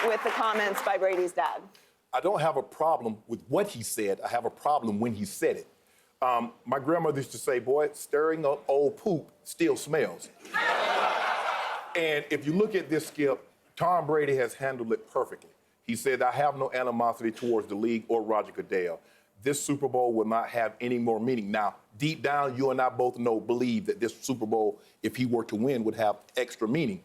with the comments by Brady's dad? I don't have a problem with what he said. I have a problem when he said it. My grandmother used to say, boy, stirring up old poop still smells. And if you look at this, Skip, Tom Brady has handled it perfectly. He said, I have no animosity towards the league or Rodger Goodell. This Super Bowl will not have any more meaning. Now, deep down, you and I both believe that this Super Bowl, if he were to win, would have extra meaning.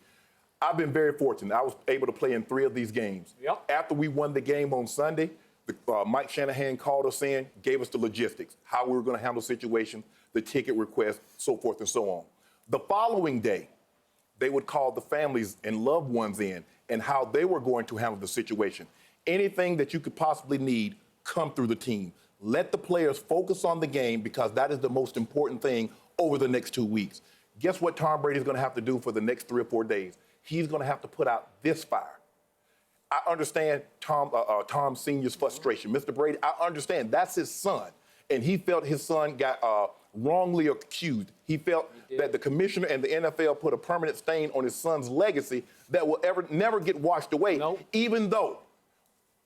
I've been very fortunate. I was able to play in 3 of these games. Yep. After we won the game on Sunday, Mike Shannon called us in, gave us the logistics, how we were going to handle the situation, the ticket request, so forth and so on. The following day, they would call the families and loved ones in and how they were going to handle the situation. Anything that you could possibly need, come through the team. Let the players focus on the game because that is the most important thing over the next 2 weeks. Guess what Tom Brady is going to have to do for the next 3 or 4 days? He's going to have to put out this fire. I understand Tom Sr.'s frustration. Mr. Brady, I understand that's his son. And he felt his son got wrongly accused. He felt that the commissioner and the NFL put a permanent stain on his son's legacy that will never get washed away, even though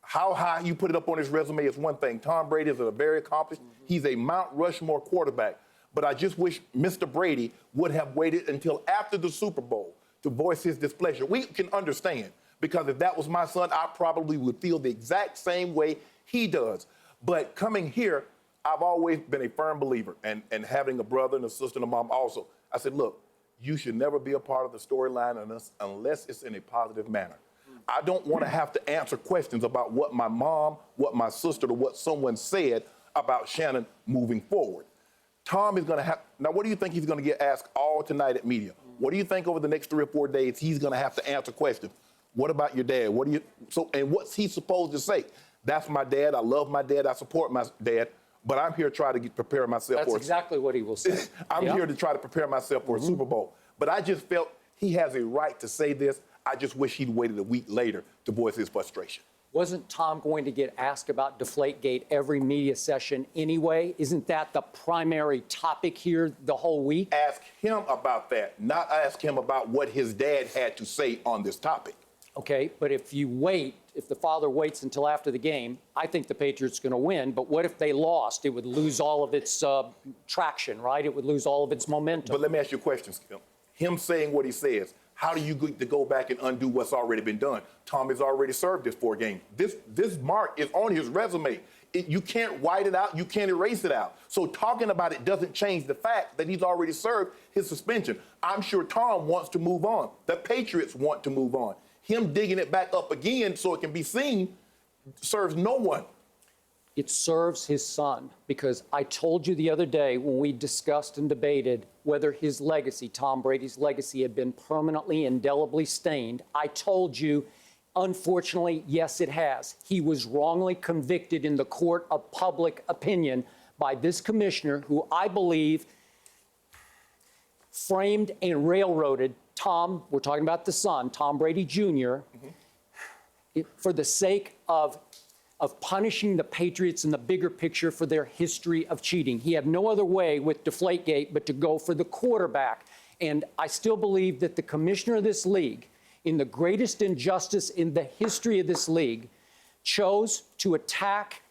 how high you put it up on his resume is one thing. Tom Brady is a very accomplished. He's a Mount Rushmore quarterback. But I just wish Mr. Brady would have waited until after the Super Bowl to voice his displeasure. We can understand, because if that was my son, I probably would feel the exact same way he does. But coming here, I've always been a firm believer, and having a brother and a sister and a mom also. I said, look, you should never be a part of the storyline unless it's in a positive manner. I don't want to have to answer questions about what my mom, what my sister, or what someone said about Shannon moving forward. Tom is going to have, now what do you think he's going to get asked all tonight at media? What do you think over the next 3 or 4 days he's going to have to answer questions? What about your dad? And what's he supposed to say? That's my dad. I love my dad. I support my dad. But I'm here trying to prepare myself for That's exactly what he will say. I'm here to try to prepare myself for a Super Bowl. But I just felt he has a right to say this. I just wish he'd waited a week later to voice his frustration. Wasn't Tom going to get asked about Deflategate every media session anyway? Isn't that the primary topic here the whole week? Ask him about that, not ask him about what his dad had to say on this topic. Okay, but if the father waits until after the game, I think the Patriots are going to win. But what if they lost? It would lose all of its traction, right? It would lose all of its momentum. But let me ask you a question, Skip. Him saying what he says, how do you get to go back and undo what's already been done? Tom has already served this 4 games. This mark is on his resume. You can't white it out. You can't erase it out. So talking about it doesn't change the fact that he's already served his suspension. I'm sure Tom wants to move on. The Patriots want to move on. Him digging it back up again so it can be seen serves no one. It serves his son, because I told you the other day when we discussed and debated whether his legacy, Tom Brady's legacy, had been permanently, indelibly stained. I told you, unfortunately, yes, it has. He was wrongly convicted in the court of public opinion by this commissioner, who I believe framed and railroaded Tom, we're talking about the son, Tom Brady Jr., for the sake of punishing the Patriots in the bigger picture for their history of cheating. He had no other way with Deflategate but to go for the quarterback. And I still believe that the commissioner of this league, in the greatest injustice in the history of this league, chose to attack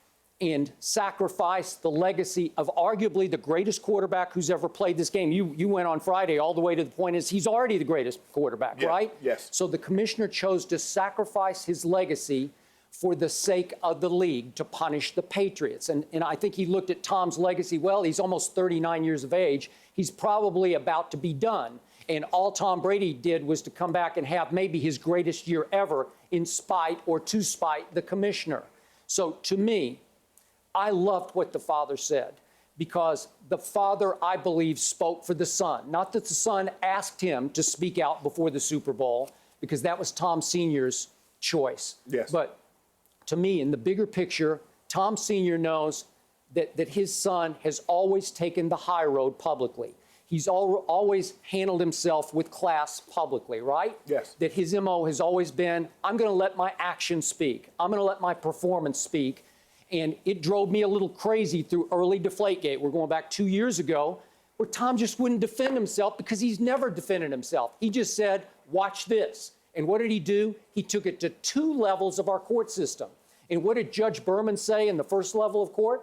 and sacrifice the legacy of arguably the greatest quarterback who's ever played this game. You went on Friday all the way to the point is he's already the greatest quarterback, right? Yes. So the commissioner chose to sacrifice his legacy for the sake of the league, to punish the Patriots. And I think he looked at Tom's legacy. Well, he's almost 39 years of age. He's probably about to be done. And all Tom Brady did was to come back and have maybe his greatest year ever in spite or to spite the commissioner. So to me, I loved what the father said, because the father, I believe, spoke for the son. Not that the son asked him to speak out before the Super Bowl, because that was Tom Sr.'s choice. Yes. But to me, in the bigger picture, Tom Sr. knows that his son has always taken the high road publicly. He's always handled himself with class publicly, right? Yes. That his MO has always been, I'm going to let my actions speak. I'm going to let my performance speak. And it drove me a little crazy through early Deflategate. We're going back 2 years ago, where Tom just wouldn't defend himself, because he's never defended himself. He just said, watch this. And what did he do? He took it to 2 levels of our court system. And what did Judge Berman say in the first level of court?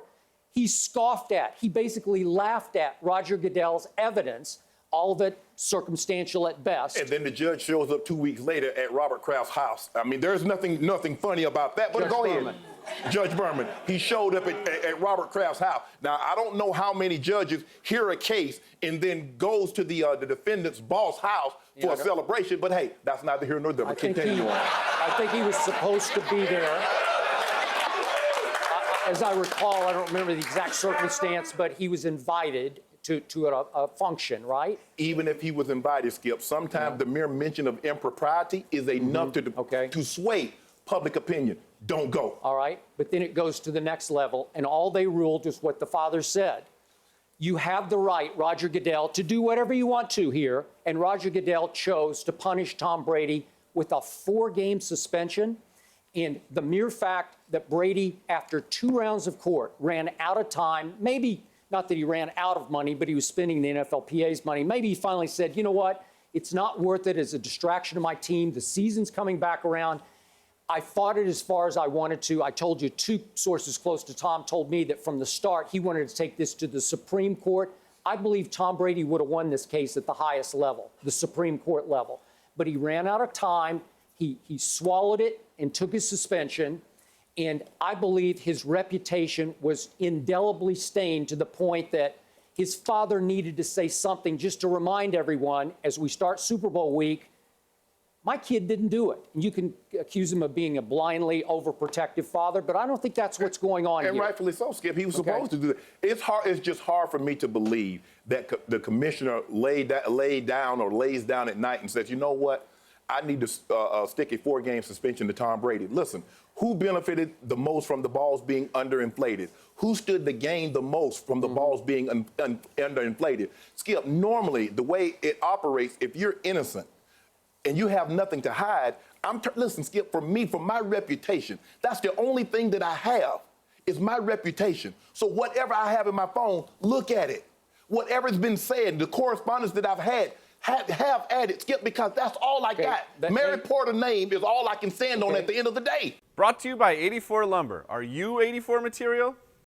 He scoffed at, he basically laughed at Rodger Goodell's evidence, all of it circumstantial at best. And then the judge shows up 2 weeks later at Robert Kraft's house. I mean, there's nothing funny about that, but Judge go Berman. ahead. Judge Berman, he showed up at Robert Kraft's house. Now, I don't know how many judges hear a case and then goes to the defendant's boss house for a celebration, but hey, that's neither here nor there. I think he was supposed to be there. As I recall, I don't remember the exact circumstance, but he was invited to a function, right? Even if he was invited, Skip, sometimes the mere mention of impropriety is enough to sway public opinion. Don't go. All right, but then it goes to the next level, and all they ruled is what the father said. You have the right, Rodger Goodell, to do whatever you want to here, and Rodger Goodell chose to punish Tom Brady with a 4-game suspension. And the mere fact that Brady, after 2 rounds of court, ran out of time, maybe not that he ran out of money, but he was spending the NFLPA's money. Maybe he finally said, you know what? It's not worth it as a distraction to my team. The season's coming back around. I fought it as far as I wanted to. I told you 2 sources close to Tom told me that from the start he wanted to take this to the Supreme Court. I believe Tom Brady would have won this case at the highest level, the Supreme Court level. But he ran out of time. He swallowed it and took his suspension. And I believe his reputation was indelibly stained to the point that his father needed to say something just to remind everyone as we start Super Bowl week, my kid didn't do it. And you can accuse him of being a blindly overprotective father, but I don't think that's what's going on here. And rightfully so, Skip. He was supposed to do that. It's just hard for me to believe that the commissioner lays down at night and says, you know what? I need to stick a 4-game suspension to Tom Brady. Listen, who benefited the most from the balls being underinflated? Who stood to gain the most from the balls being underinflated? Skip, normally the way it operates, if you're innocent and you have nothing to hide, listen, Skip, for my reputation, that's the only thing that I have is my reputation. So whatever I have in my phone, look at it. Whatever's been said, the correspondence that I've had, have added, Skip, because that's all I got. Mary Porter's name is all I can stand on at the end of the day. Brought to you by 84 Lumber. Are you 84 material?